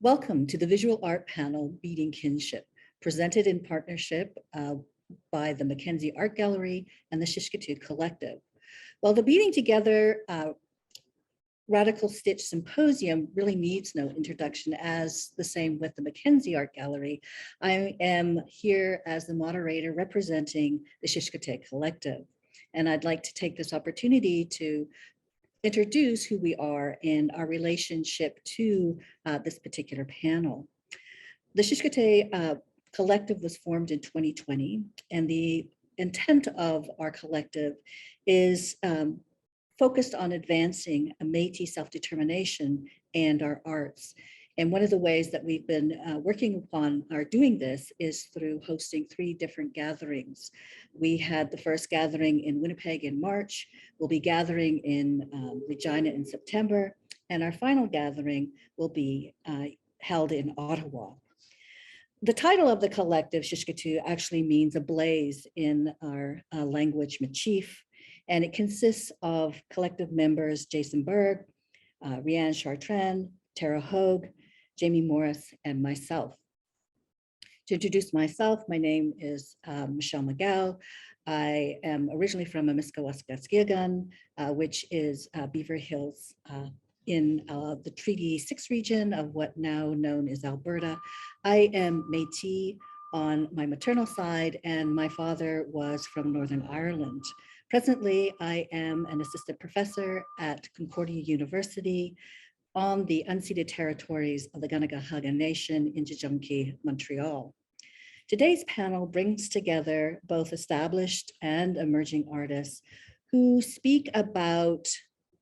Welcome to the visual art panel, Beading Kinship, presented in partnership by the Mackenzie Art Gallery and the Shishkatu Collective. Well, the Beading Together Radical Stitch Symposium really needs no introduction, as the same with the Mackenzie Art Gallery. I am here as the moderator representing the Shishkatu Collective, and I'd like to take this opportunity to introduce who we are and our relationship to this particular panel. The Shishkatu Collective was formed in 2020, and the intent of our collective is focused on advancing a Métis self-determination and our arts. And one of the ways that we've been working upon our doing this is through hosting 3 different gatherings. We had the first gathering in Winnipeg in March. We'll be gathering in Regina in September, and our final gathering will be held in Ottawa. The title of the collective, Shishkatu, actually means a blaze in our language Michif, and it consists of collective members Jason Berg, Rianne Chartrand, Tara Hogue, Jamie Morris, and myself. To introduce myself, my name is Michelle McGeough. I am originally from Amiskawaskaskiagan, which is Beaver Hills in the Treaty 6 region of what now known as Alberta. I am Métis on my maternal side, and my father was from Northern Ireland. Presently, I am an assistant professor at Concordia University on the unceded territories of the Ganagahaga Nation in Tujunki, Montreal. Today's panel brings together both established and emerging artists who speak about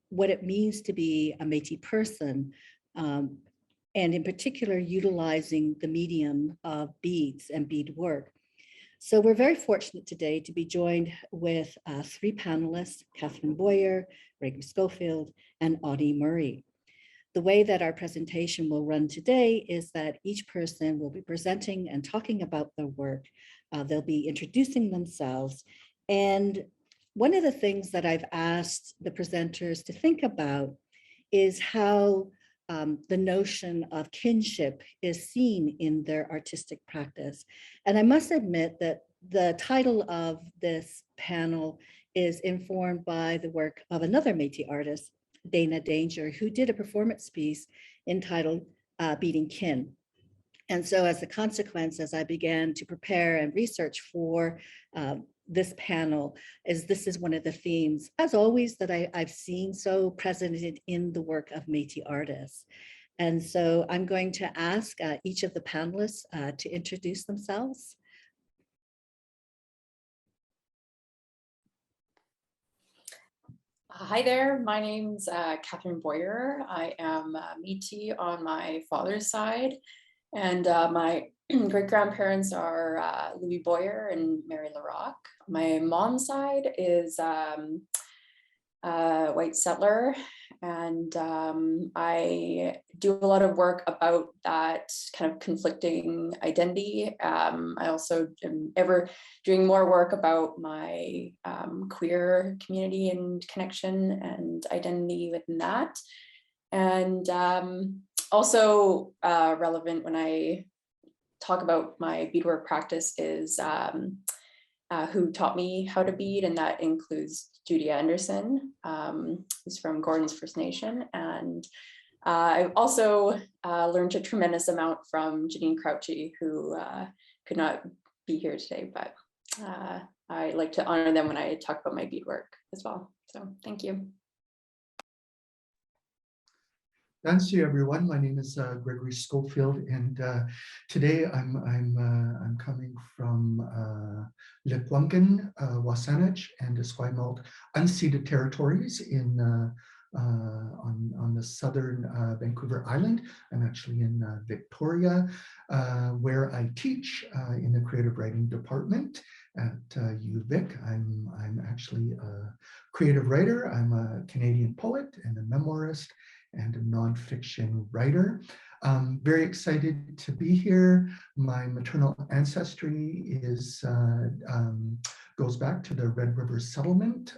what it means to be a Métis person, and in particular, utilizing the medium of beads and beadwork. So we're very fortunate today to be joined with 3 panelists, Katherine Boyer, Gregory Scofield, and Audie Murray. The way that our presentation will run today is that each person will be presenting and talking about their work. They'll be introducing themselves. And one of the things that I've asked the presenters to think about is how the notion of kinship is seen in their artistic practice. And I must admit that the title of this panel is informed by the work of another Métis artist, Dana Danger, who did a performance piece entitled Beading Kin. And so as a consequence, as I began to prepare and research for this panel, this is one of the themes, as always, that I've seen so present in the work of Métis artists. And so I'm going to ask each of the panelists to introduce themselves. Hi there, my name's Katherine Boyer. I am Métis on my father's side, and my great-grandparents are Louis Boyer and Mary LaRocque. My mom's side is white settler, and I do a lot of work about that kind of conflicting identity. I also am ever doing more work about my queer community and connection and identity within that. And also relevant when I talk about my beadwork practice is who taught me how to bead, and that includes Judy Anderson, who's from Gordon's First Nation. And I've also learned a tremendous amount from Janine Crouchy, who could not be here today, but I like to honor them when I talk about my beadwork as well. So thank you. Thanks to everyone. My name is Gregory Scofield, and today I'm coming from Lekwungen, Wasanich, and Esquimalt unceded territories in on the southern Vancouver Island. I'm actually in Victoria, where I teach in the creative writing department at UVic. I'm actually a creative writer. I'm a Canadian poet and a memoirist and a nonfiction writer. Very excited to be here. My maternal ancestry goes back to the Red River settlement,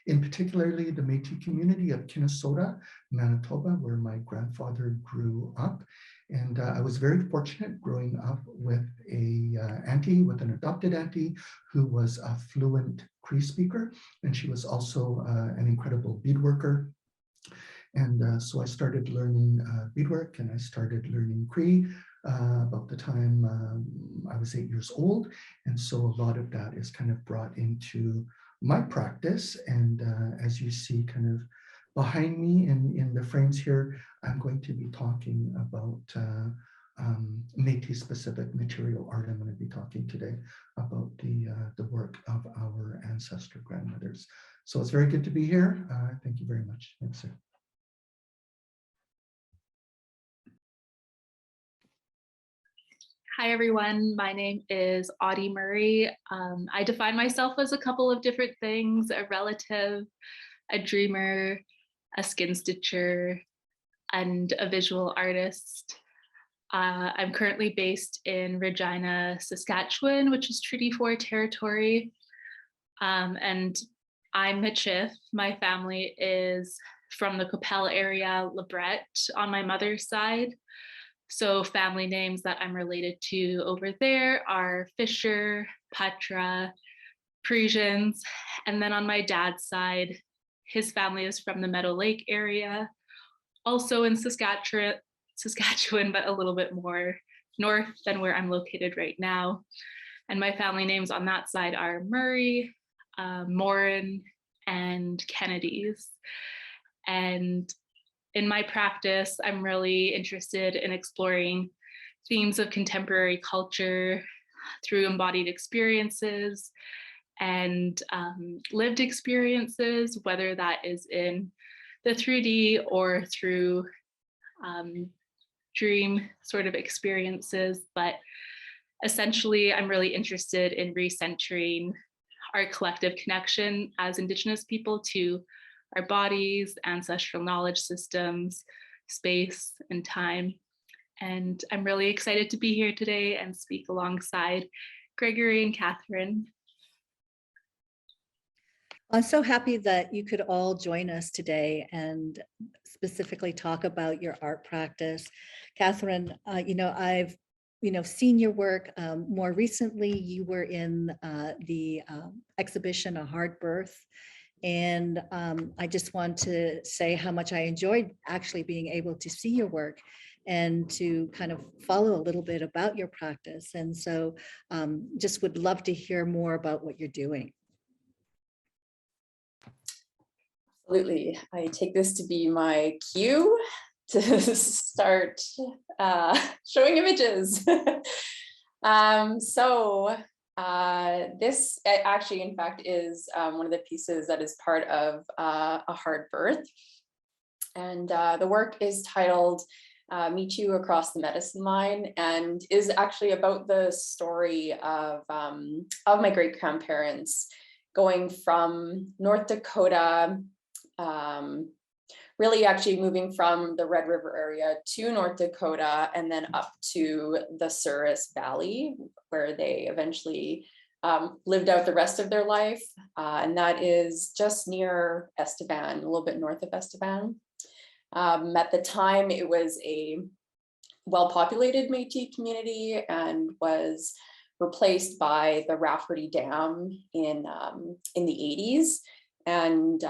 in particularly the Métis community of Kinship, Manitoba, where my grandfather grew up. And I was very fortunate growing up with with an adopted auntie who was a fluent Cree speaker, and she was also an incredible bead worker. And so I started learning beadwork, and I started learning Cree about the time I was 8 years old. And so a lot of that is kind of brought into my practice. And as you see kind of behind me in the frames here, I'm going to be talking about Métis specific material art. I'm going to be talking today about the work of our ancestor grandmothers. So it's very good to be here. Thank you very much. Thanks, sir. Hi, everyone. My name is Audie Murray. I define myself as a couple of different things: a relative, a dreamer, a skin stitcher, and a visual artist. I'm currently based in Regina, Saskatchewan, which is Treaty 4 territory. And I'm Michelle. My family is from the Qu'Appelle area, Lebret, on my mother's side. So family names that I'm related to over there are Fisher, Patra, Parisians. And then on my dad's side, his family is from the Meadow Lake area, also in Saskatchewan, but a little bit more north than where I'm located right now. And my family names on that side are Murray, Morin, and Kennedy's. And in my practice, I'm really interested in exploring themes of contemporary culture through embodied experiences and lived experiences, whether that is in the 3D or through dream sort of experiences. But essentially, I'm really interested in recentering our collective connection as Indigenous people to our bodies, ancestral knowledge systems, space, and time. And I'm really excited to be here today and speak alongside Gregory and Katherine. I'm so happy that you could all join us today and specifically talk about your art practice. Katherine, I've seen your work. More recently, you were in the exhibition, A Hard Birth. And I just want to say how much I enjoyed actually being able to see your work and to kind of follow a little bit about your practice. And so just would love to hear more about what you're doing. Absolutely. I take this to be my cue to start showing images. This actually, in fact, is one of the pieces that is part of A Hard Birth. And the work is titled Meet You Across the Medicine Line, and is actually about the story of my great-grandparents going from North Dakota, really actually moving from the Red River area to North Dakota and then up to the Souris Valley, where they eventually lived out the rest of their life. And that is just near Estevan, a little bit north of Estevan. At the time, it was a well-populated Métis community and was replaced by the Rafferty Dam in the 80s. And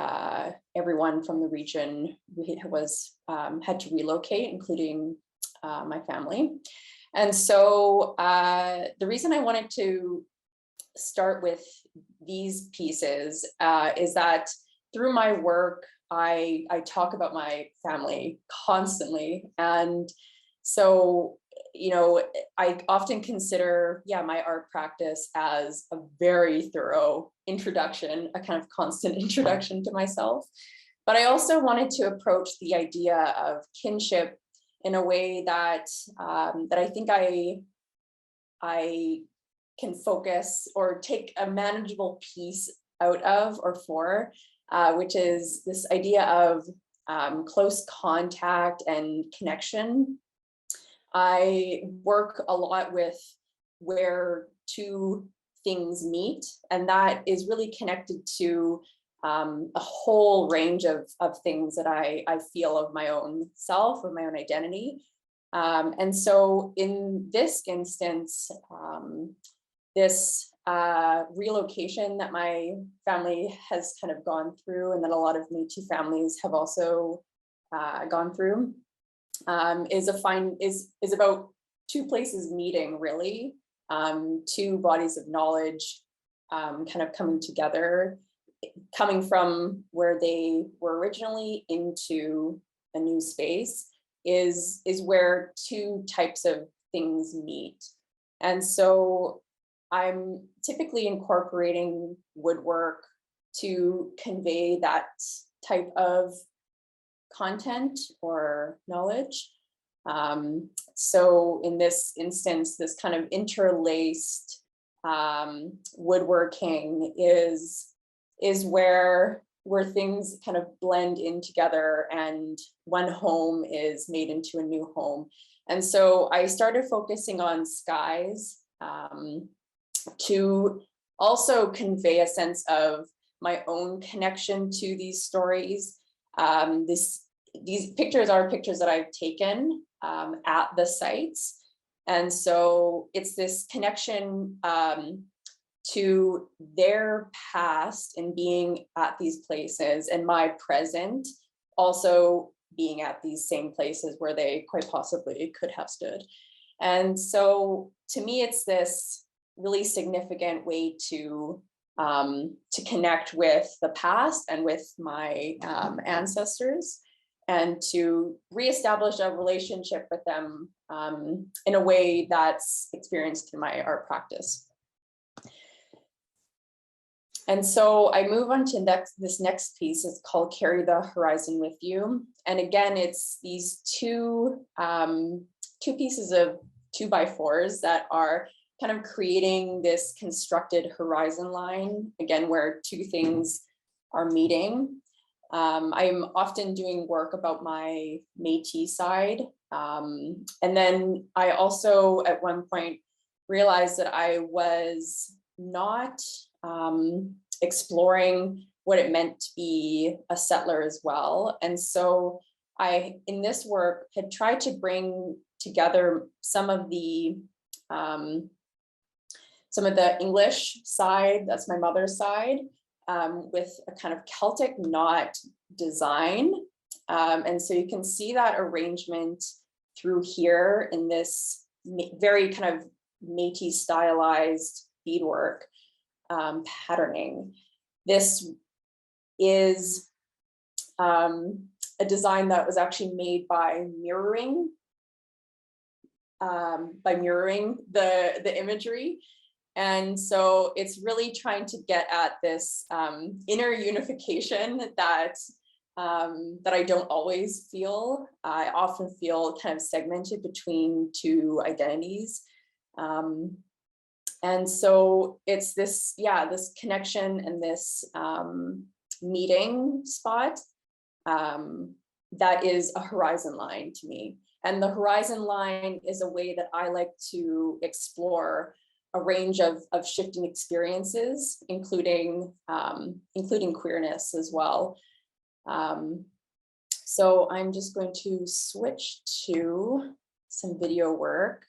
everyone from the region was had to relocate, including my family. And so the reason I wanted to start with these pieces is that through my work, I talk about my family constantly. And so, I often consider, my art practice as a very thorough introduction, a kind of constant introduction to myself. But I also wanted to approach the idea of kinship in a way that that I think I can focus or take a manageable piece out of or for, which is this idea of close contact and connection. I work a lot with where two things meet, and that is really connected to a whole range of things that I feel of my own self, of my own identity. And so in this instance, this relocation that my family has kind of gone through, and that a lot of Métis families have also gone through, is about two places meeting, really, two bodies of knowledge kind of coming together, coming from where they were originally into a new space, is where two types of things meet. And so I'm typically incorporating woodwork to convey that type of content or knowledge. So in this instance, this kind of interlaced woodworking is where things kind of blend in together, and one home is made into a new home. And so I started focusing on skies to also convey a sense of my own connection to these stories. These pictures are pictures that I've taken at the sites. And so it's this connection to their past and being at these places, and my present also being at these same places where they quite possibly could have stood. And so to me, it's this really significant way to connect with the past and with my ancestors, and to reestablish a relationship with them in a way that's experienced in my art practice. And so I move on to this next piece. It's called Carry the Horizon With You. And again, it's these two pieces of 2x4s that are kind of creating this constructed horizon line, again, where two things are meeting. I'm often doing work about my Métis side. And then I also at one point realized that I was not exploring what it meant to be a settler as well. And so I, in this work, had tried to bring together some of the English side, that's my mother's side, with a kind of Celtic knot design. And so you can see that arrangement through here in this very kind of Métis stylized beadwork patterning. This is a design that was actually made by mirroring the imagery. And so it's really trying to get at this inner unification that I don't always feel. I often feel kind of segmented between two identities. And so it's this, this connection and this meeting spot that is a horizon line to me. And the horizon line is a way that I like to explore a range of shifting experiences, including queerness as well. So I'm just going to switch to some video work.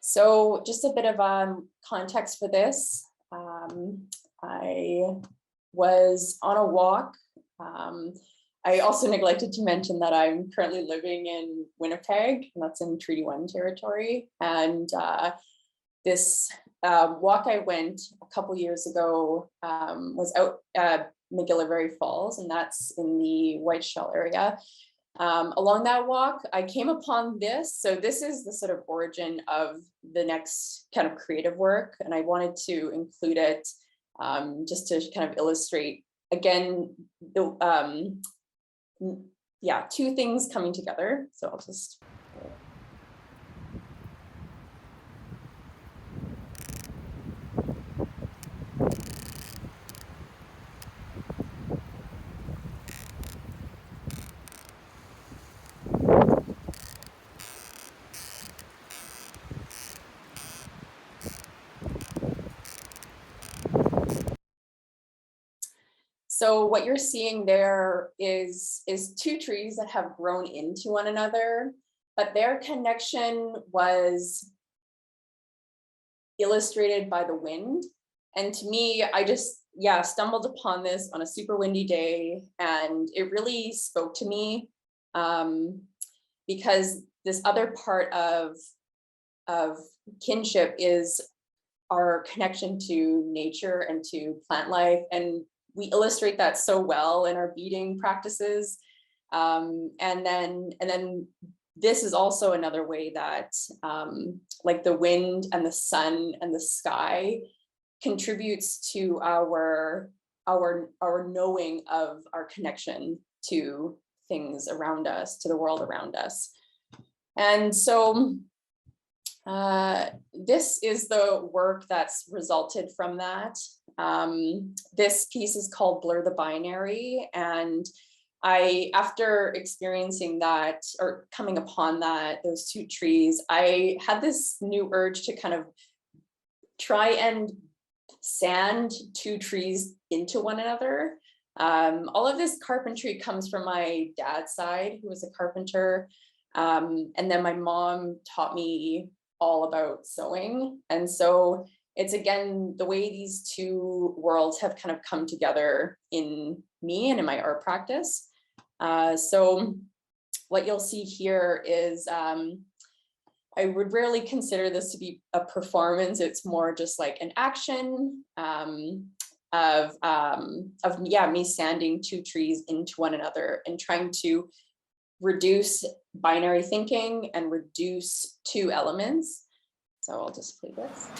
So just a bit of context for this. I was on a walk. I also neglected to mention that I'm currently living in Winnipeg, and that's in Treaty 1 territory. And this walk I went a couple years ago was out at McGill Falls, and that's in the Whiteshell area. Along that walk, I came upon this. So this is the sort of origin of the next kind of creative work, and I wanted to include it just to kind of illustrate, again, the two things coming together. So I'll just So what you're seeing there is two trees that have grown into one another, but their connection was illustrated by the wind. And to me, I just, stumbled upon this on a super windy day, and it really spoke to me, because this other part of kinship is our connection to nature and to plant life. And we illustrate that so well in our beading practices. And then this is also another way that like the wind and the sun and the sky contributes to our knowing of our connection to things around us, to the world around us. And so this is the work that's resulted from that. This piece is called Blur the Binary, and after experiencing that or coming upon those two trees, I had this new urge to kind of try and sand two trees into one another. All of this carpentry comes from my dad's side, who was a carpenter. And then my mom taught me all about sewing. And so it's, again, the way these two worlds have kind of come together in me and in my art practice. So what you'll see here is, I would rarely consider this to be a performance. It's more just like an action of me sanding two trees into one another and trying to reduce binary thinking and reduce two elements. So I'll just play this.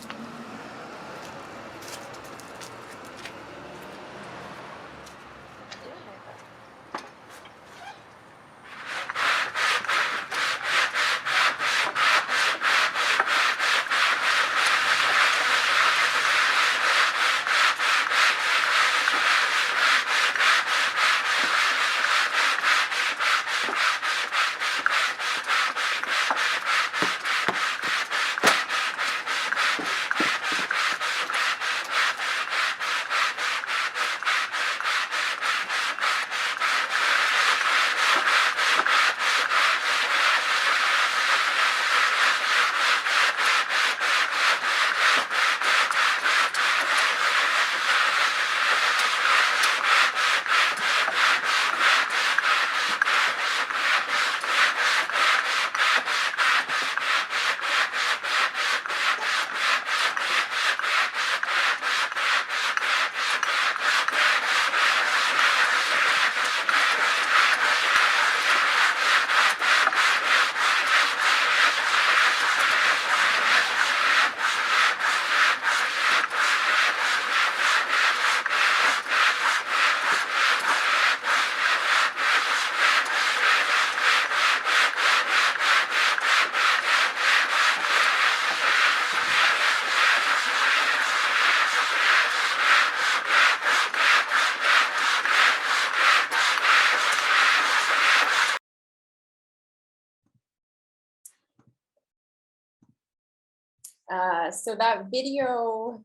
So that video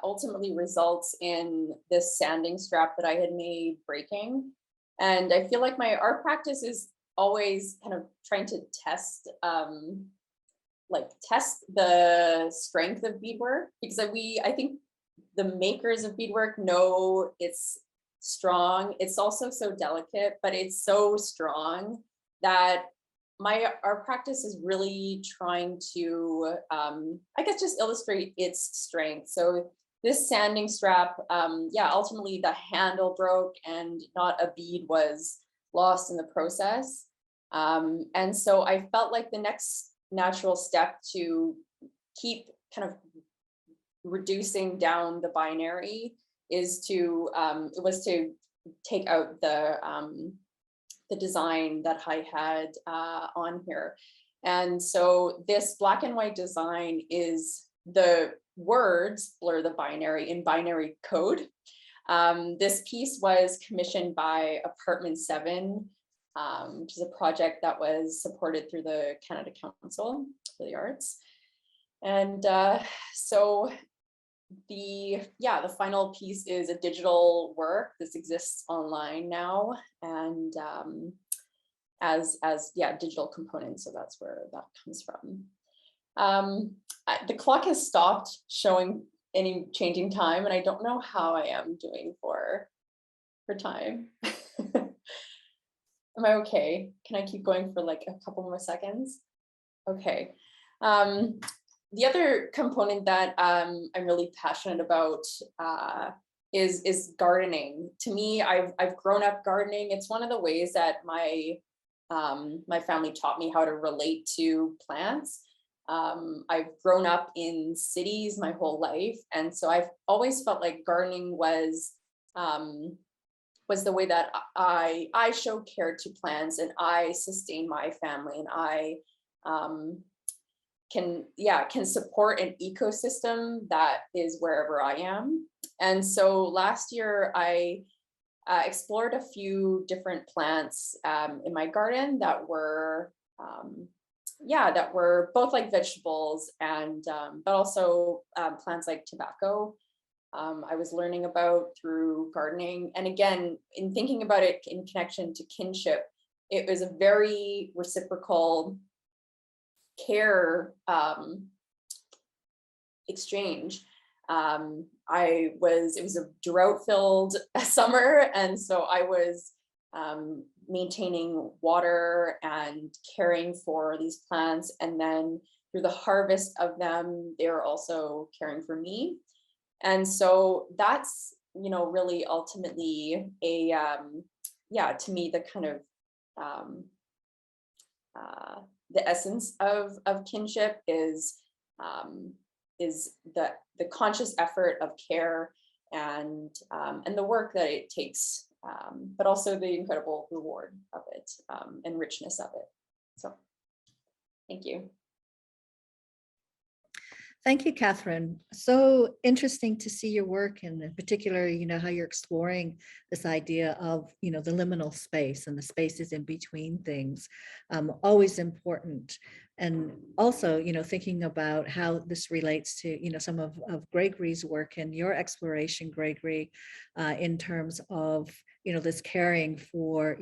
ultimately results in this sanding strap that I had made breaking. And I feel like my art practice is always kind of trying to test the strength of beadwork, because I think the makers of beadwork know it's strong. It's also so delicate, but it's so strong that our practice is really trying to, I guess, just illustrate its strength. So this sanding strap, ultimately the handle broke and not a bead was lost in the process. And so I felt like the next natural step to keep kind of reducing down the binary was to take out the design that I had on here. And so this black and white design is the words Blur the Binary in binary code. This piece was commissioned by Apartment 7, which is a project that was supported through the Canada Council for the Arts. And so the final piece is a digital work. This exists online now, and as digital components. So that's where that comes from. The clock has stopped showing any changing time, and I don't know how I am doing for time. Am I okay? Can I keep going for like a couple more seconds? Okay. The other component that I'm really passionate about is gardening. To me, I've grown up gardening. It's one of the ways that my family taught me how to relate to plants. I've grown up in cities my whole life, and so I've always felt like gardening was the way that I show care to plants, and I sustain my family, and I can support an ecosystem that is wherever I am. And so last year I explored a few different plants in my garden that were both like vegetables and but also plants like tobacco. I was learning about through gardening. And again, in thinking about it in connection to kinship, it was a very reciprocal care exchange. It was a drought-filled summer, and so I was maintaining water and caring for these plants, and then through the harvest of them, they were also caring for me. And so that's, really ultimately to me, the kind of the essence of kinship is the conscious effort of care and the work that it takes, but also the incredible reward of it and richness of it. So, thank you. Thank you, Katherine. So interesting to see your work, and in particular, how you're exploring this idea of, the liminal space and the spaces in between things. Always important. And also, thinking about how this relates to, some of Gregory's work and your exploration, Gregory, in terms of, this caring for,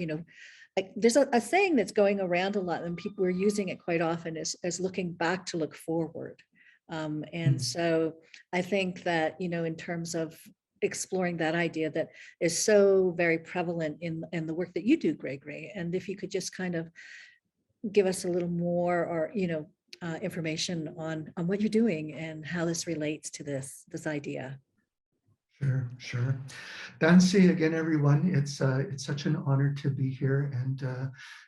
like there's a saying that's going around a lot, and people are using it quite often as looking back to look forward. And so I think that, in terms of exploring that idea that is so very prevalent in the work that you do, Gregory, and if you could just kind of give us a little more or, information on what you're doing and how this relates to this idea. Sure. Dancy, again, everyone, it's such an honor to be here and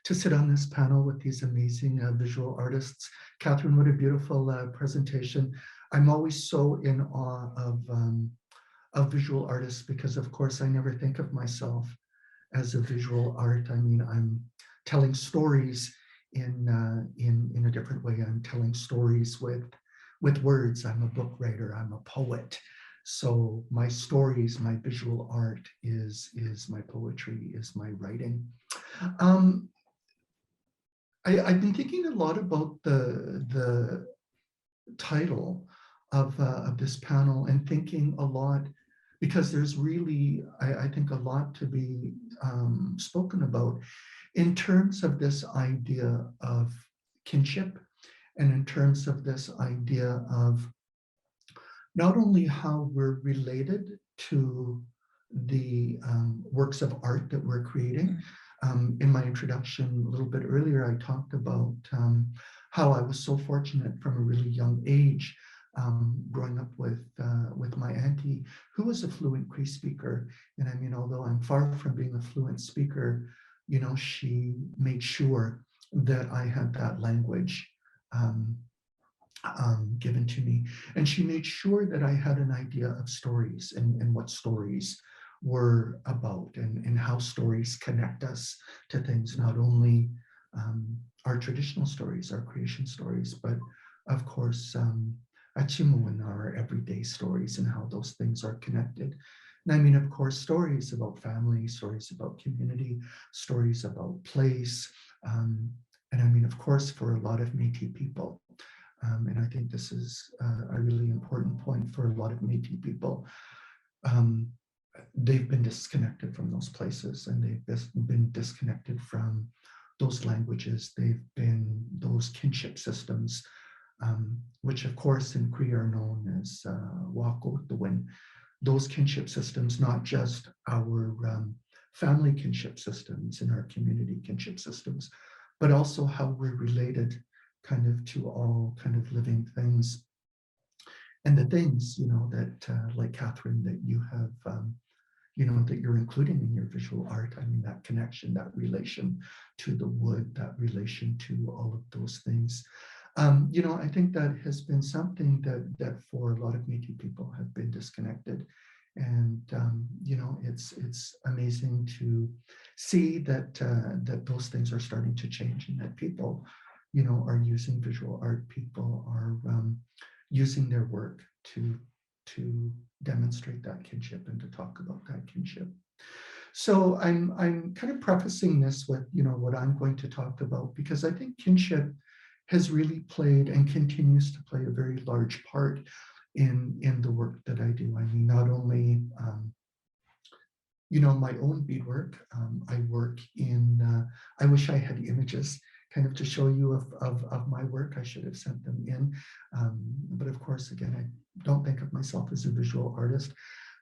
to sit on this panel with these amazing visual artists. Katherine, what a beautiful presentation. I'm always so in awe of visual artists because, of course, I never think of myself as a visual art. I mean, I'm telling stories in a different way. I'm telling stories with words. I'm a book writer. I'm a poet. So my stories, my visual art is my poetry, is my writing. I've been thinking a lot about the title of this panel and thinking a lot, because there's really, I think, a lot to be spoken about in terms of this idea of kinship and in terms of this idea of not only how we're related to the works of art that we're creating. In my introduction a little bit earlier, I talked about how I was so fortunate from a really young age, growing up with my auntie, who was a fluent Cree speaker. And I mean, although I'm far from being a fluent speaker, she made sure that I had that language given to me. And she made sure that I had an idea of stories and what stories were about and how stories connect us to things, not only our traditional stories, our creation stories, but of course, Achimu, our everyday stories and how those things are connected. And I mean, of course, stories about family, stories about community, stories about place. And I mean, of course, for a lot of Métis people, And I think this is a really important point for a lot of Métis people. They've been disconnected from those places, and they've been disconnected from those languages. They've been those kinship systems, which of course in Cree are known as Wako the Win. Those kinship systems, not just our family kinship systems and our community kinship systems, but also how we're related kind of to all kind of living things. And the things, that like Katherine, that you have, that you're including in your visual art. I mean, that connection, that relation to the wood, that relation to all of those things. I think that has been something that for a lot of Métis people have been disconnected. And, it's amazing to see that those things are starting to change, and that people, are using visual art, people are using their work to demonstrate that kinship and to talk about that kinship. So I'm kind of prefacing this with, what I'm going to talk about, because I think kinship has really played and continues to play a very large part in the work that I do. I mean, not only, my own beadwork, I work in, I wish I had images kind of to show you of my work. I should have sent them in. But of course, again, I don't think of myself as a visual artist.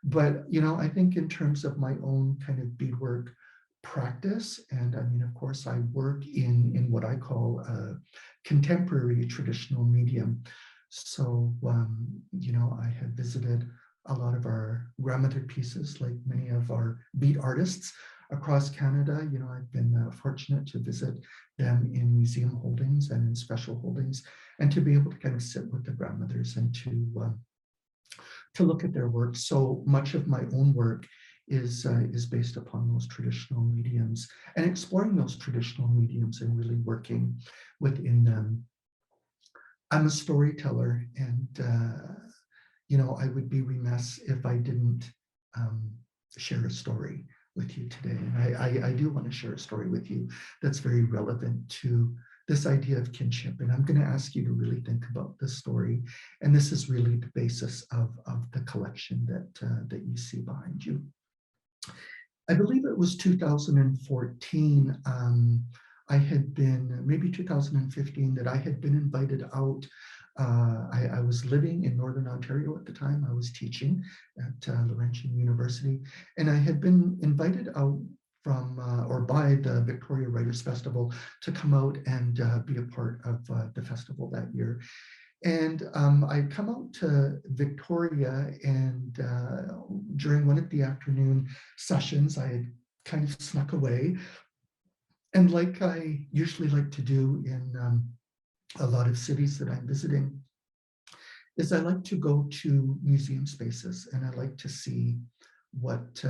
But, I think in terms of my own kind of beadwork practice, and I mean, of course, I work in what I call a contemporary traditional medium. So, I have visited a lot of our grandmother pieces, like many of our bead artists across Canada. I've been fortunate to visit them in museum holdings and in special holdings, and to be able to kind of sit with the grandmothers and to look at their work. So much of my own work is based upon those traditional mediums, and exploring those traditional mediums and really working within them. I'm a storyteller, and I would be remiss if I didn't share a story with you today. And I do want to share a story with you that's very relevant to this idea of kinship. And I'm going to ask you to really think about this story. And this is really the basis of the collection that you see behind you. I believe it was 2014. I had been, maybe 2015, that I had been invited out. I was living in Northern Ontario at the time. I was teaching at Laurentian University, and I had been invited out from or by the Victoria Writers Festival to come out and be a part of the festival that year. And I'd come out to Victoria, and during one of the afternoon sessions, I had kind of snuck away. And like I usually like to do in a lot of cities that I'm visiting, is I like to go to museum spaces, and I like to see what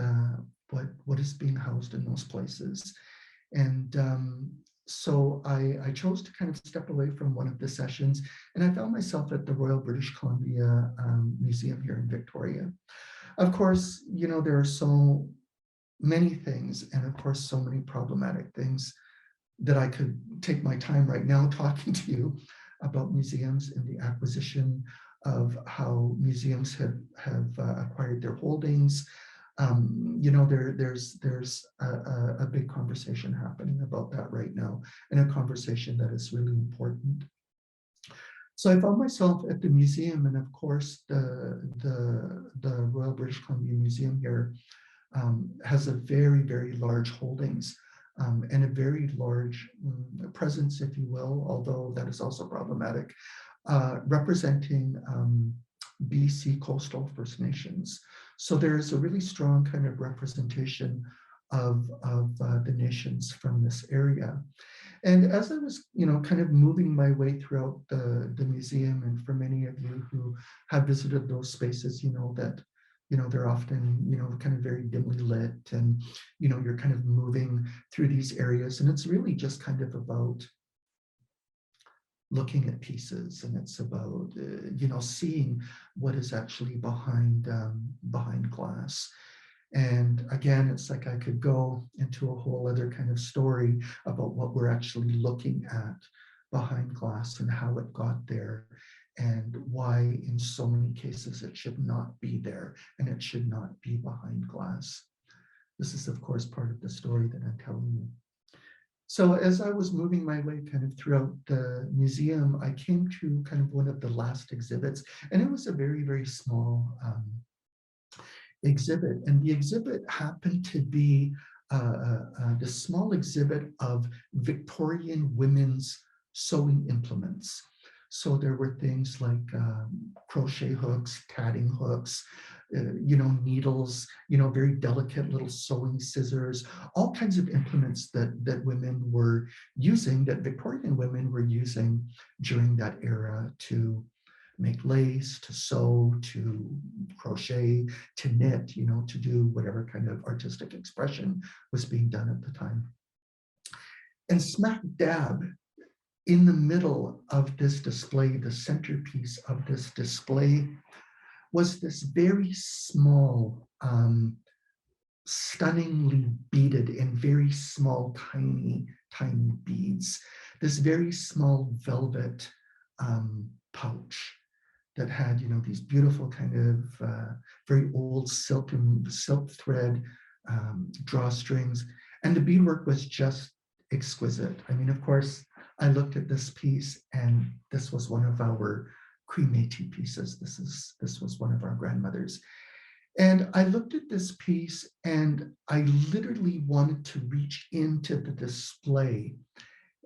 is being housed in those places. And so I chose to kind of step away from one of the sessions, and I found myself at the Royal British Columbia Museum here in Victoria. Of course, there are so many things, and of course, so many problematic things, that I could take my time right now talking to you about museums and the acquisition of how museums have acquired their holdings. There's a big conversation happening about that right now, and a conversation that is really important. So I found myself at the museum, and of course, the Royal British Columbia Museum here has a very, very large holdings. And a very large presence, if you will, although that is also problematic, representing BC coastal First Nations. So there's a really strong kind of representation of the nations from this area. And as I was, kind of moving my way throughout the museum, and for many of you who have visited those spaces, that they're often, kind of very dimly lit, and, you're kind of moving through these areas, and it's really just kind of about looking at pieces, and it's about, seeing what is actually behind glass. And again, it's like I could go into a whole other kind of story about what we're actually looking at behind glass and how it got there and why in so many cases it should not be there and it should not be behind glass. This is, of course, part of the story that I'm telling you. So as I was moving my way kind of throughout the museum, I came to kind of one of the last exhibits, and it was a very, very small exhibit. And the exhibit happened to be the small exhibit of Victorian women's sewing implements. So there were things like crochet hooks, tatting hooks, needles, very delicate little sewing scissors, all kinds of implements that women were using, that Victorian women were using during that era to make lace, to sew, to crochet, to knit, to do whatever kind of artistic expression was being done at the time. And smack dab in the middle of this display, the centerpiece of this display, was this very small, stunningly beaded and very small, tiny, tiny beads. This very small velvet pouch that had, these beautiful kind of very old silk thread drawstrings, and the beadwork was just exquisite. I mean, of course, I looked at this piece, and this was one of our cremati pieces. This was one of our grandmothers. And I looked at this piece, and I literally wanted to reach into the display,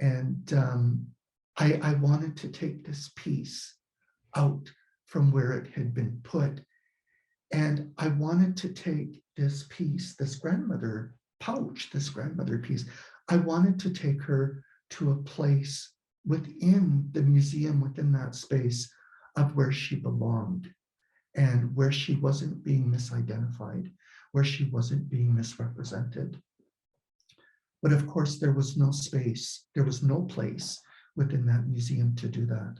and I wanted to take this piece out from where it had been put. And I wanted to take this piece, this grandmother pouch, this grandmother piece, I wanted to take her to a place within the museum, within that space of where she belonged and where she wasn't being misidentified, where she wasn't being misrepresented. But of course, there was no space, there was no place within that museum to do that.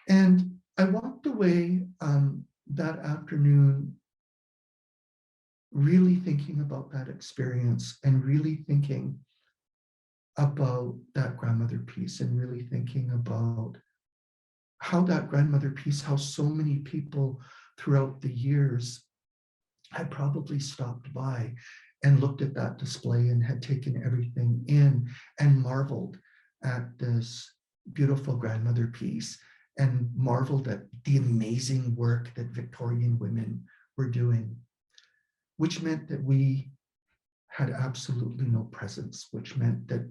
And I walked away that afternoon really thinking about that experience and really thinking about that grandmother piece and really thinking about how that grandmother piece, how so many people throughout the years had probably stopped by and looked at that display and had taken everything in and marveled at this beautiful grandmother piece and marveled at the amazing work that Victorian women were doing, which meant that we had absolutely no presence, which meant that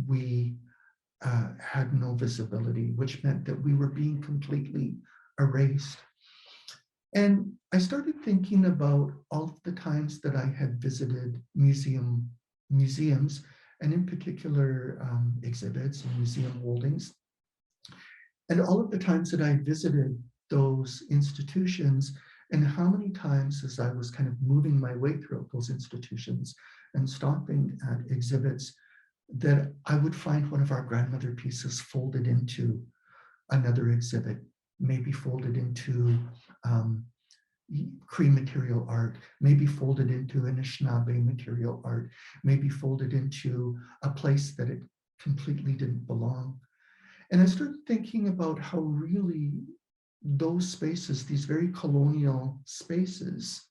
we had no visibility, which meant that we were being completely erased. And I started thinking about all of the times that I had visited museums, and in particular exhibits and museum holdings, and all of the times that I visited those institutions, and how many times as I was kind of moving my way throughout those institutions and stopping at exhibits, that I would find one of our grandmother pieces folded into another exhibit, maybe folded into Cree material art, maybe folded into an Anishinaabe material art, maybe folded into a place that it completely didn't belong. And I started thinking about how really those spaces, these very colonial spaces,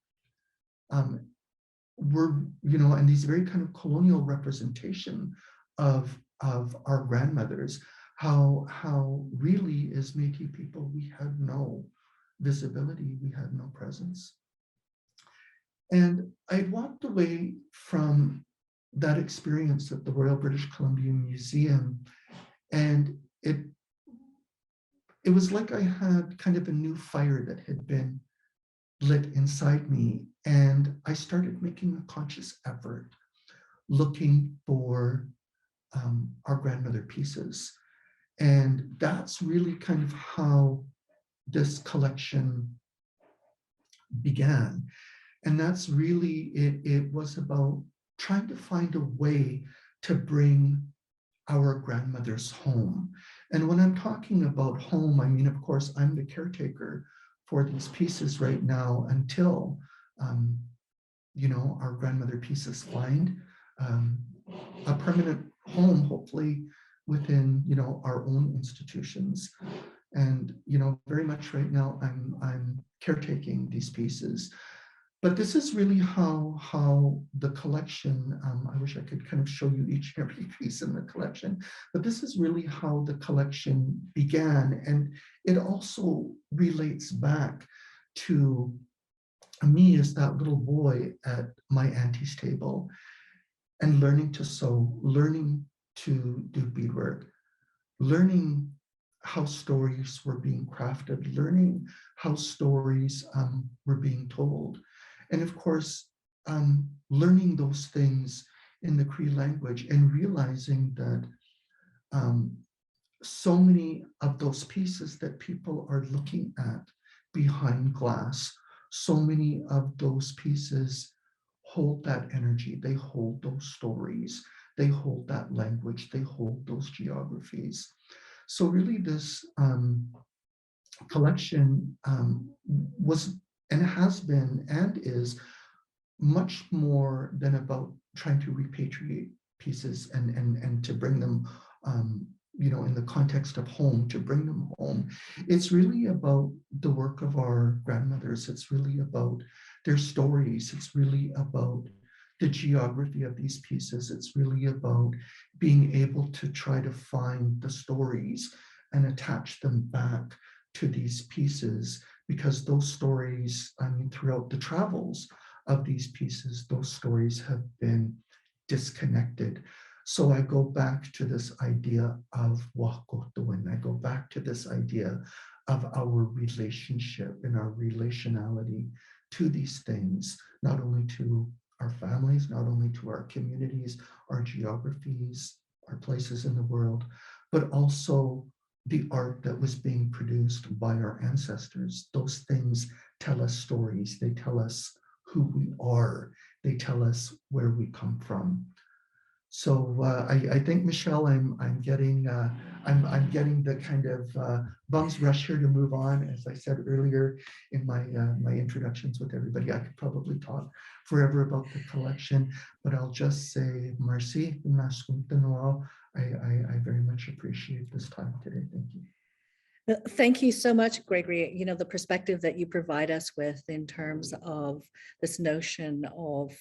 were, and these very kind of colonial representation of our grandmothers, how really as Métis people, we had no visibility, we had no presence. And I walked away from that experience at the Royal British Columbia Museum, and it was like I had kind of a new fire that had been lit inside me, and I started making a conscious effort looking for our grandmother pieces. And that's really kind of how this collection began. And that's really, it was about trying to find a way to bring our grandmothers home. And when I'm talking about home, I mean, of course, I'm the caretaker for these pieces right now until, our grandmother pieces find a permanent home, hopefully within, our own institutions. And, very much right now, I'm caretaking these pieces. But this is really how the collection, I wish I could kind of show you each and every piece in the collection, but this is really how the collection began. And it also relates back to me as that little boy at my auntie's table and learning to sew, learning to do beadwork, learning how stories were being crafted, learning how stories were being told. And of course, learning those things in the Cree language and realizing that so many of those pieces that people are looking at behind glass, so many of those pieces hold that energy, they hold those stories, they hold that language, they hold those geographies. So really this collection was and has been and is much more than about trying to repatriate pieces and to bring them in the context of home, to bring them home. It's really about the work of our grandmothers. It's really about their stories. It's really about the geography of these pieces. It's really about being able to try to find the stories and attach them back to these pieces, because those stories, throughout the travels of these pieces, those stories have been disconnected. So I go back to this idea of Wakotuin. I go back to this idea of our relationship and our relationality to these things, not only to our families, not only to our communities, our geographies, our places in the world, but also the art that was being produced by our ancestors. Those things tell us stories. They tell us who we are. They tell us where we come from. So I think, Michelle, I'm getting the kind of bum's rush here to move on. As I said earlier in my my introductions with everybody, I could probably talk forever about the collection, but I'll just say merci. I very much appreciate this time today. Thank you. Thank you so much, Gregory. The perspective that you provide us with in terms of this notion of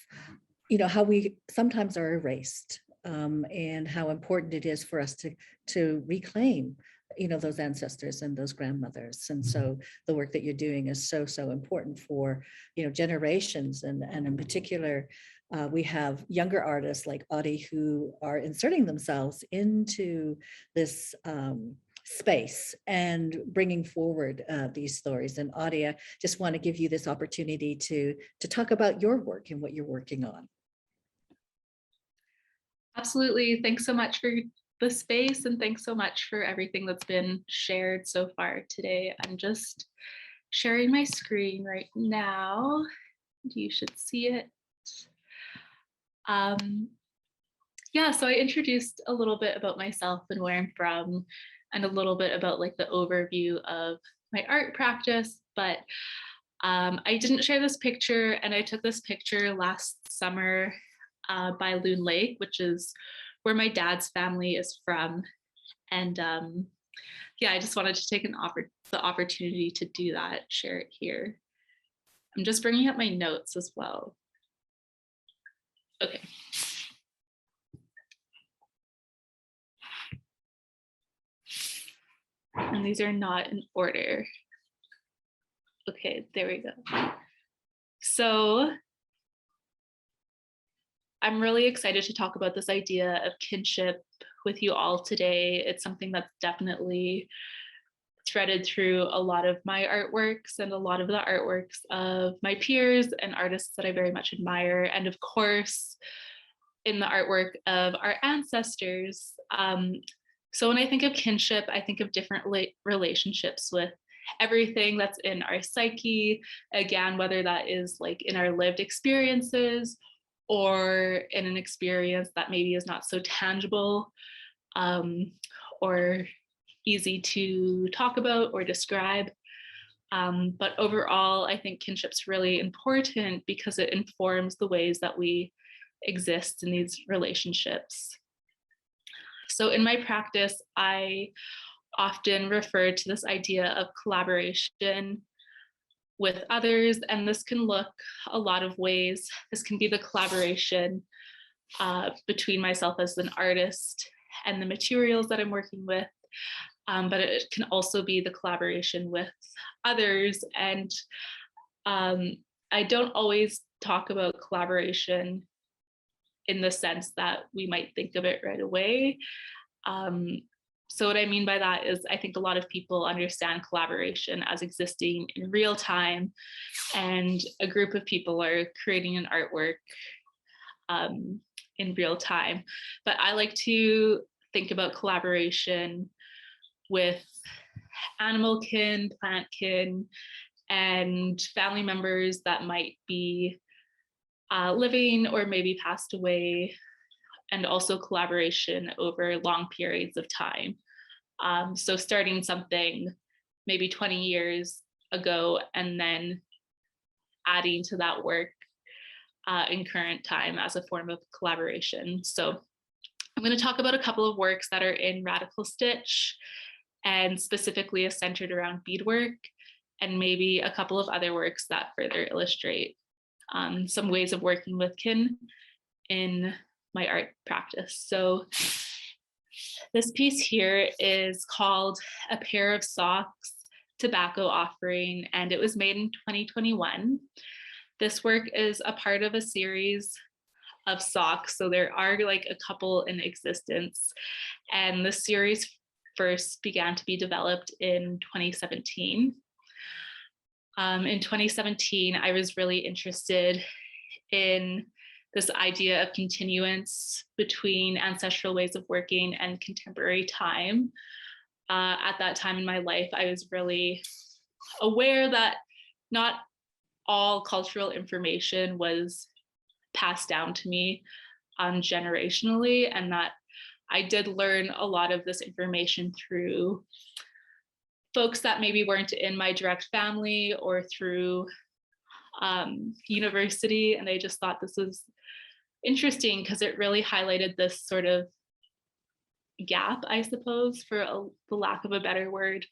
how we sometimes are erased, and how important it is for us to reclaim those ancestors and those grandmothers. And so the work that you're doing is so important for generations, and in particular we have younger artists like Audie who are inserting themselves into this space and bringing forward these stories. And Audie, I just want to give you this opportunity to talk about your work and what you're working on. Absolutely. Thanks so much for the space, and thanks so much for everything that's been shared so far today. I'm just sharing my screen right now. You should see it. Yeah, so I introduced a little bit about myself and where I'm from, and a little bit about like the overview of my art practice, but I didn't share this picture, and I took this picture last summer by Loon Lake, which is where my dad's family is from. And yeah, I just wanted to take the opportunity to do that, share it here. I'm just bringing up my notes as well. Okay. And these are not in order. Okay, there we go. So I'm really excited to talk about this idea of kinship with you all today. It's something that's definitely threaded through a lot of my artworks and a lot of the artworks of my peers and artists that I very much admire. And of course, in the artwork of our ancestors. So when I think of kinship, I think of different relationships with everything that's in our psyche. Again, whether that is like in our lived experiences or in an experience that maybe is not so tangible or easy to talk about or describe. But overall, I think kinship's really important because it informs the ways that we exist in these relationships. So in my practice, I often refer to this idea of collaboration with others, and this can look a lot of ways. This can be the collaboration between myself as an artist and the materials that I'm working with, but it can also be the collaboration with others. And I don't always talk about collaboration in the sense that we might think of it right away. So what I mean by that is I think a lot of people understand collaboration as existing in real time, and a group of people are creating an artwork in real time. But I like to think about collaboration with animal kin, plant kin, and family members that might be living or maybe passed away, and also collaboration over long periods of time. So starting something maybe 20 years ago and then adding to that work in current time as a form of collaboration. So I'm going to talk about a couple of works that are in Radical Stitch, and specifically is centered around beadwork, and maybe a couple of other works that further illustrate some ways of working with kin in my art practice. So this piece here is called A Pair of Socks, Tobacco Offering, and it was made in 2021. This work is a part of a series of socks. So there are like a couple in existence, and the series first began to be developed in 2017. In 2017, I was really interested in this idea of continuance between ancestral ways of working and contemporary time. At that time in my life, I was really aware that not all cultural information was passed down to me generationally, and that I did learn a lot of this information through folks that maybe weren't in my direct family or through university. And I just thought this was interesting because it really highlighted this sort of gap, I suppose, for the lack of a better word,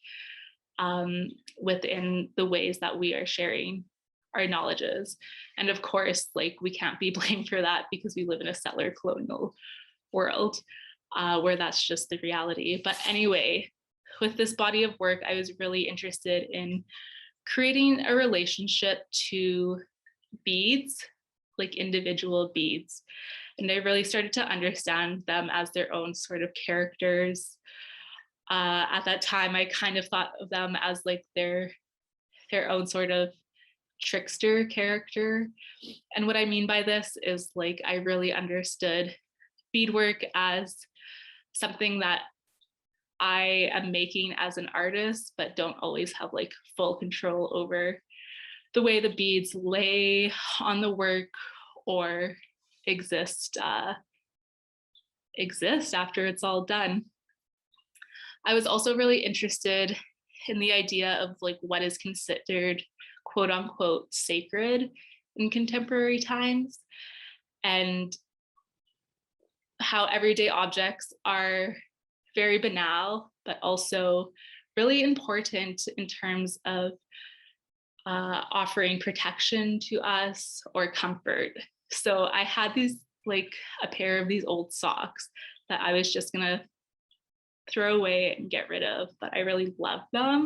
within the ways that we are sharing our knowledges. And of course, like, we can't be blamed for that because we live in a settler colonial world where that's just the reality. But anyway, with this body of work, I was really interested in creating a relationship to beads, like individual beads. And I really started to understand them as their own sort of characters. At that time, I kind of thought of them as like their own sort of trickster character. And what I mean by this is, like, I really understood beadwork as something that I am making as an artist, but don't always have like full control over the way the beads lay on the work or exist after it's all done. I was also really interested in the idea of like what is considered quote unquote sacred in contemporary times, and how everyday objects are very banal, but also really important in terms of offering protection to us or comfort. So I had these, like, a pair of these old socks that I was just gonna throw away and get rid of, but I really love them.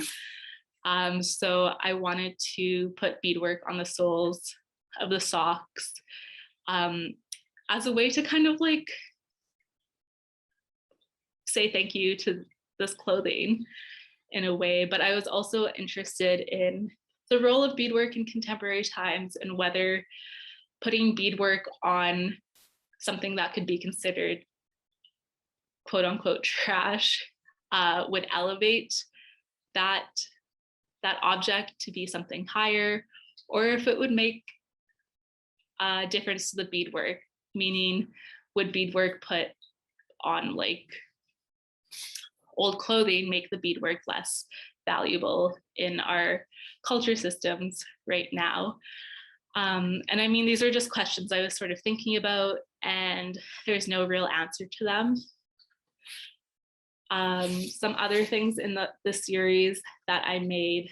So I wanted to put beadwork on the soles of the socks as a way to kind of like say thank you to this clothing in a way. But I was also interested in the role of beadwork in contemporary times, and whether putting beadwork on something that could be considered quote unquote trash would elevate that object to be something higher, or if it would make a difference to the beadwork, meaning would beadwork put on like old clothing make the beadwork less valuable in our culture systems right now. And I mean, these are just questions I was sort of thinking about, and there's no real answer to them. Some other things in the series that I made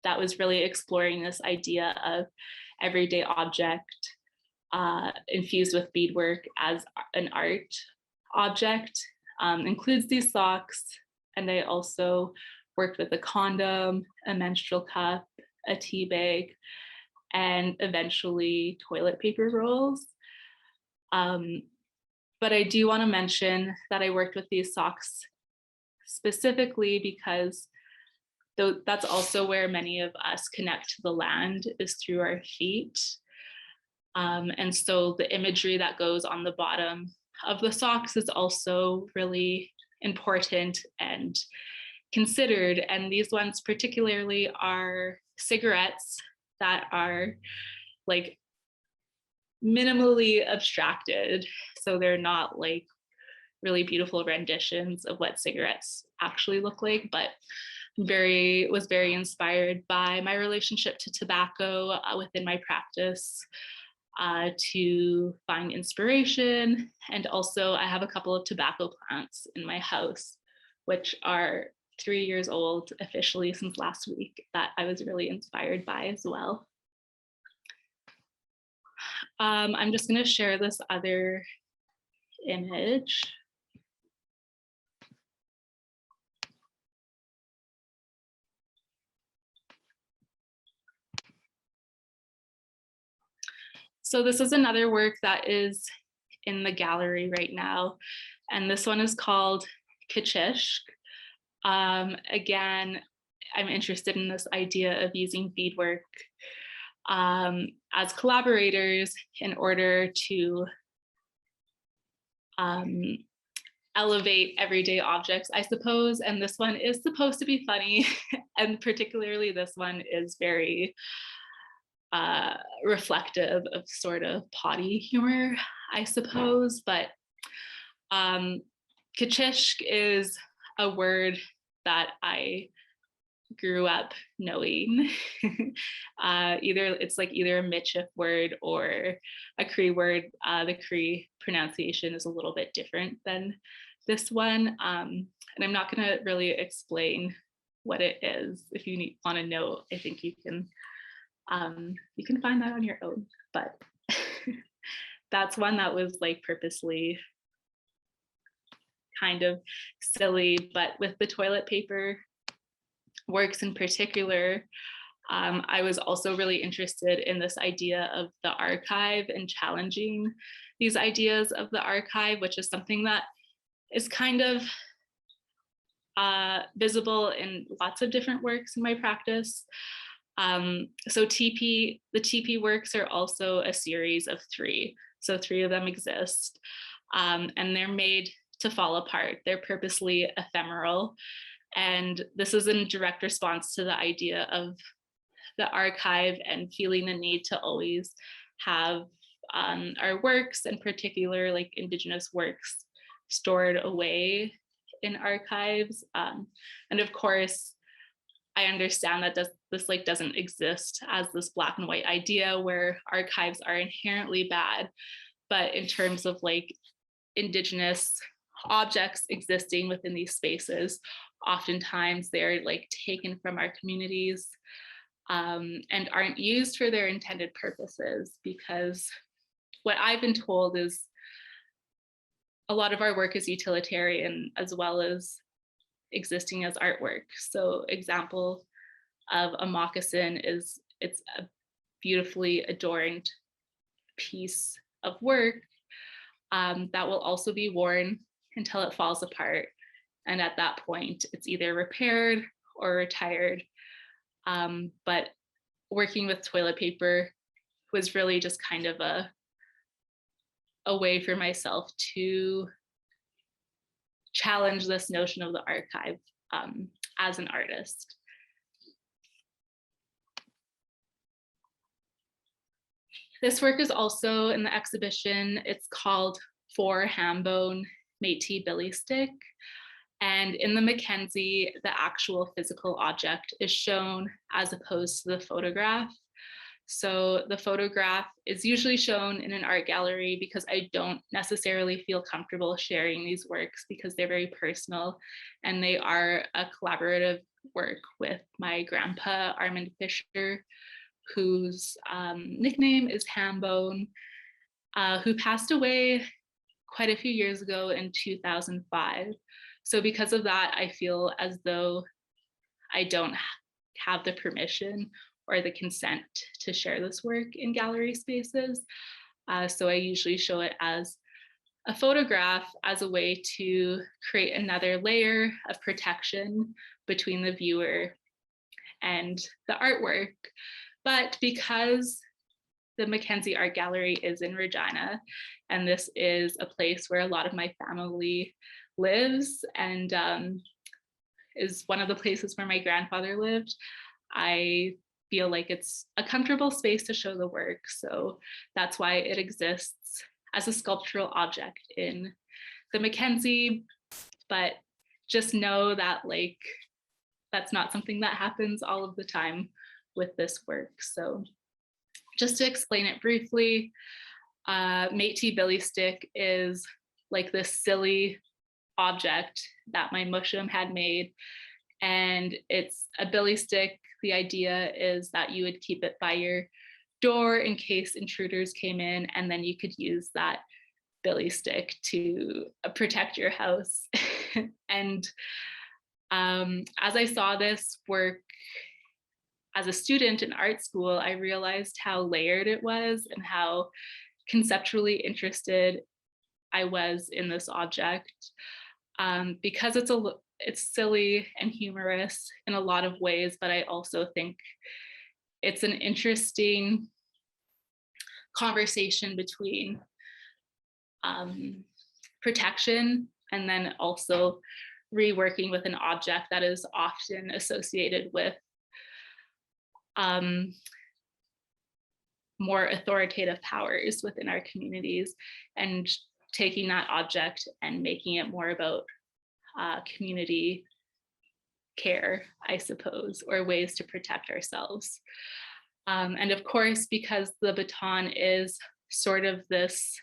that was really exploring this idea of everyday object infused with beadwork as an art object includes these socks. And I also worked with a condom, a menstrual cup, a tea bag, and eventually toilet paper rolls. But I do want to mention that I worked with these socks specifically because that's also where many of us connect to the land, is through our feet. And so the imagery that goes on the bottom of the socks is also really important and considered. And these ones particularly are cigarettes that are like minimally abstracted. So they're not like really beautiful renditions of what cigarettes actually look like, but was very inspired by my relationship to tobacco within my practice to find inspiration. And also I have a couple of tobacco plants in my house, which are 3 years old officially since last week, that I was really inspired by as well. I'm just going to share this other image. So this is another work that is in the gallery right now, and this one is called Kinship. Again, I'm interested in this idea of using beadwork as collaborators in order to elevate everyday objects, I suppose. And this one is supposed to be funny, and particularly this one is very reflective of sort of potty humor, I suppose. But Kinship is a word that I grew up knowing. It's like either a Michif word or a Cree word. The Cree pronunciation is a little bit different than this one. And I'm not going to really explain what it is. If you want to know, I think you can find that on your own. But that's one that was like purposely kind of silly. But with the toilet paper works in particular, I was also really interested in this idea of the archive and challenging these ideas of the archive, which is something that is kind of visible in lots of different works in my practice. So the TP works are also a series of 3. So 3 of them exist, and they're made to fall apart. They're purposely ephemeral. And this is in direct response to the idea of the archive and feeling the need to always have our works, in particular like Indigenous works, stored away in archives. And of course, I understand that this like doesn't exist as this black and white idea where archives are inherently bad, but in terms of like Indigenous objects existing within these spaces, oftentimes they're like taken from our communities and aren't used for their intended purposes, because what I've been told is a lot of our work is utilitarian as well as existing as artwork. So example of a moccasin is it's a beautifully adorned piece of work that will also be worn until it falls apart. And at that point, it's either repaired or retired. But working with toilet paper was really just kind of a way for myself to challenge this notion of the archive as an artist. This work is also in the exhibition. It's called For Hambone Métis Billy Stick. And in the Mackenzie, the actual physical object is shown as opposed to the photograph. So the photograph is usually shown in an art gallery because I don't necessarily feel comfortable sharing these works because they're very personal and they are a collaborative work with my grandpa, Armand Fisher, whose nickname is Hambone, who passed away quite a few years ago in 2005. So because of that, I feel as though I don't have the permission or the consent to share this work in gallery spaces. So I usually show it as a photograph as a way to create another layer of protection between the viewer and the artwork. But because the Mackenzie Art Gallery is in Regina, and this is a place where a lot of my family lives and is one of the places where my grandfather lived, I feel like it's a comfortable space to show the work. So that's why it exists as a sculptural object in the Mackenzie. But just know that like that's not something that happens all of the time with this work. So just to explain it briefly, Métis Billy Stick is like this silly object that my mushroom had made. And it's a billy stick. The idea is that you would keep it by your door in case intruders came in, and then you could use that billy stick to protect your house. And as I saw this work as a student in art school, I realized how layered it was and how conceptually interested I was in this object. Because it's silly and humorous in a lot of ways, but I also think it's an interesting conversation between protection and then also reworking with an object that is often associated with more authoritative powers within our communities, and taking that object and making it more about community care, I suppose, or ways to protect ourselves. And of course, because the baton is sort of this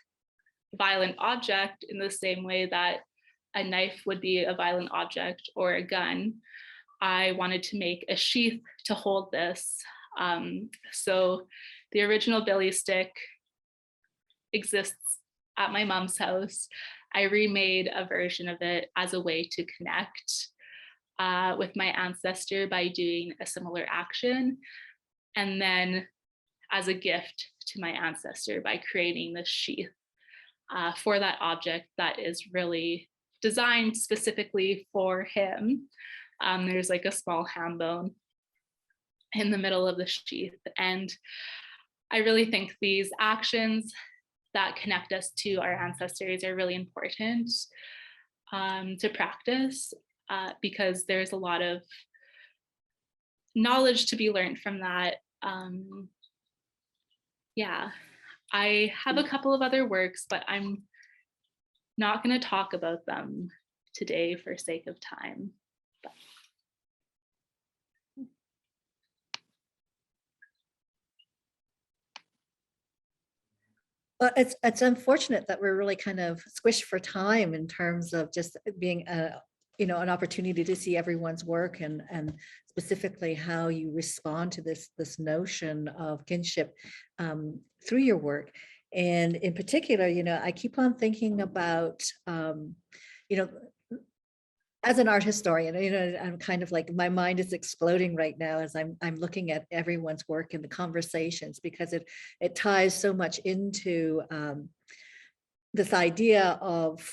violent object in the same way that a knife would be a violent object or a gun, I wanted to make a sheath to hold this. So the original billy stick exists at my mom's house. I remade a version of it as a way to connect with my ancestor by doing a similar action. And then as a gift to my ancestor by creating this sheath for that object that is really designed specifically for him. There's like a small ham bone in the middle of the sheath. And I really think these actions that connect us to our ancestors are really important to practice because there's a lot of knowledge to be learned from that. Yeah, I have a couple of other works, but I'm not going to talk about them today for sake of time. Well, it's unfortunate that we're really kind of squished for time in terms of just being an opportunity to see everyone's work and specifically how you respond to this notion of kinship through your work. And in particular, I keep on thinking about, as an art historian, I'm kind of like, my mind is exploding right now as I'm looking at everyone's work and the conversations, because it ties so much into this idea of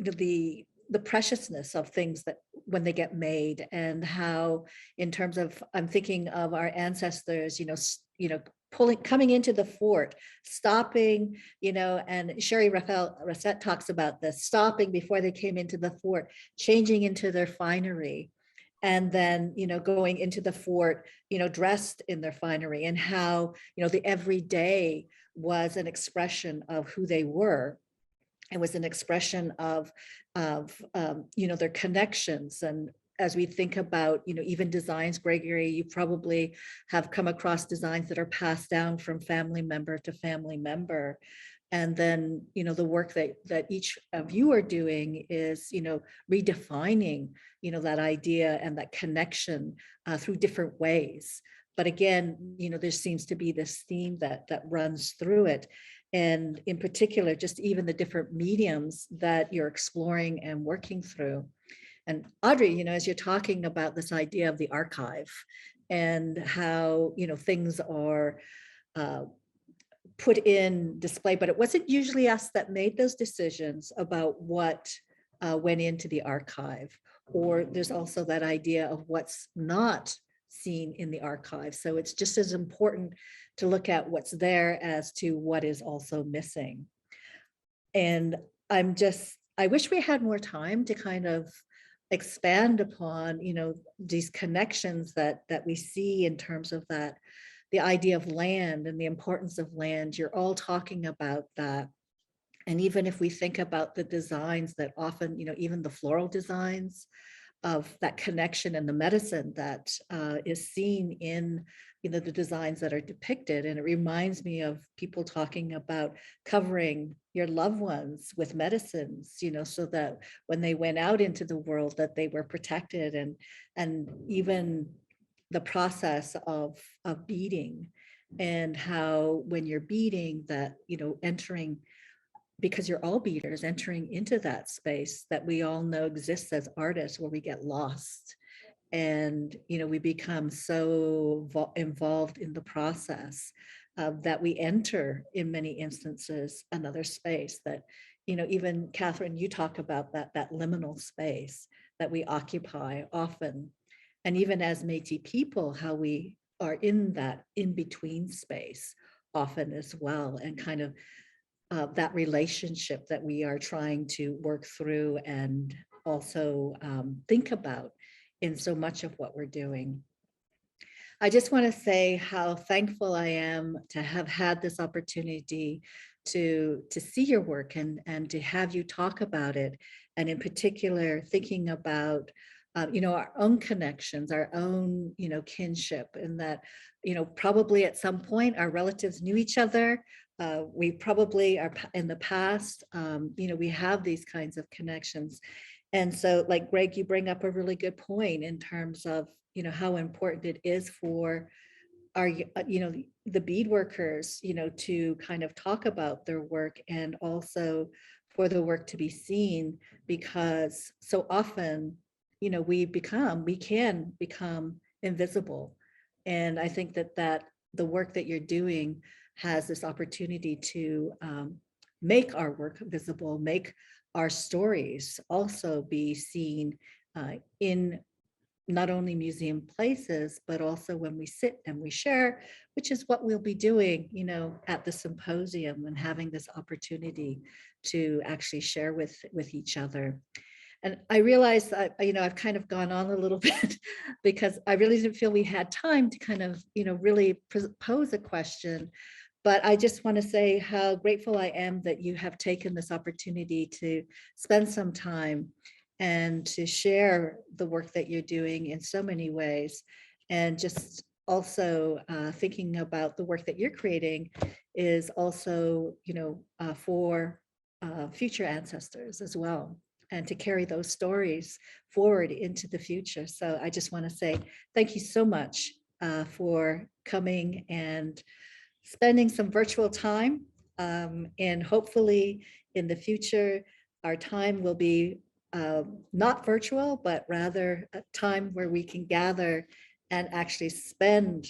the preciousness of things that when they get made, and how in terms of, I'm thinking of our ancestors, coming into the fort, stopping, and Sherry Raphael Rosette talks about this, stopping before they came into the fort, changing into their finery, and then, going into the fort, dressed in their finery, and how, the everyday was an expression of who they were. It was an expression of their connections and as we think about, even designs, Gregory, you probably have come across designs that are passed down from family member to family member. And then, the work that each of you are doing is, redefining, that idea and that connection through different ways. But again, there seems to be this theme that runs through it. And in particular, just even the different mediums that you're exploring and working through. And Audrey, as you're talking about this idea of the archive and how, things are put in display, but it wasn't usually us that made those decisions about what went into the archive. Or there's also that idea of what's not seen in the archive. So it's just as important to look at what's there as to what is also missing. And I wish we had more time to kind of expand upon, these connections that we see in terms of that, the idea of land and the importance of land. You're all talking about that. And even if we think about the designs that often, even the floral designs of that connection and the medicine that is seen in, the designs that are depicted. And it reminds me of people talking about covering your loved ones with medicines, so that when they went out into the world that they were protected, and even the process of beading, and how when you're beading that, entering, because you're all beaders, entering into that space that we all know exists as artists, where we get lost. And, we become so involved in the process that we enter, in many instances, another space that, even Katherine, you talk about that liminal space that we occupy often. And even as Métis people, how we are in that in-between space often as well, and kind of that relationship that we are trying to work through and also think about in so much of what we're doing. I just want to say how thankful I am to have had this opportunity to see your work and to have you talk about it. And in particular, thinking about our own connections, our own, kinship, and that, probably at some point our relatives knew each other. We probably are in the past, we have these kinds of connections. And so, like Greg, you bring up a really good point in terms of, how important it is for our, the bead workers, to kind of talk about their work, and also for the work to be seen, because so often, we can become invisible. And I think that the work that you're doing has this opportunity to make our work visible, make our stories also be seen in not only museum places, but also when we sit and we share, which is what we'll be doing, at the symposium, and having this opportunity to actually share with each other. And I realized that, I've kind of gone on a little bit because I really didn't feel we had time to kind of, really pose a question. But I just want to say how grateful I am that you have taken this opportunity to spend some time and to share the work that you're doing in so many ways. And just also thinking about the work that you're creating is also, for future ancestors as well, and to carry those stories forward into the future. So I just want to say thank you so much for coming and spending some virtual time. And hopefully in the future, our time will be not virtual, but rather a time where we can gather and actually spend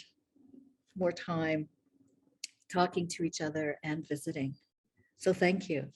more time talking to each other and visiting. So thank you.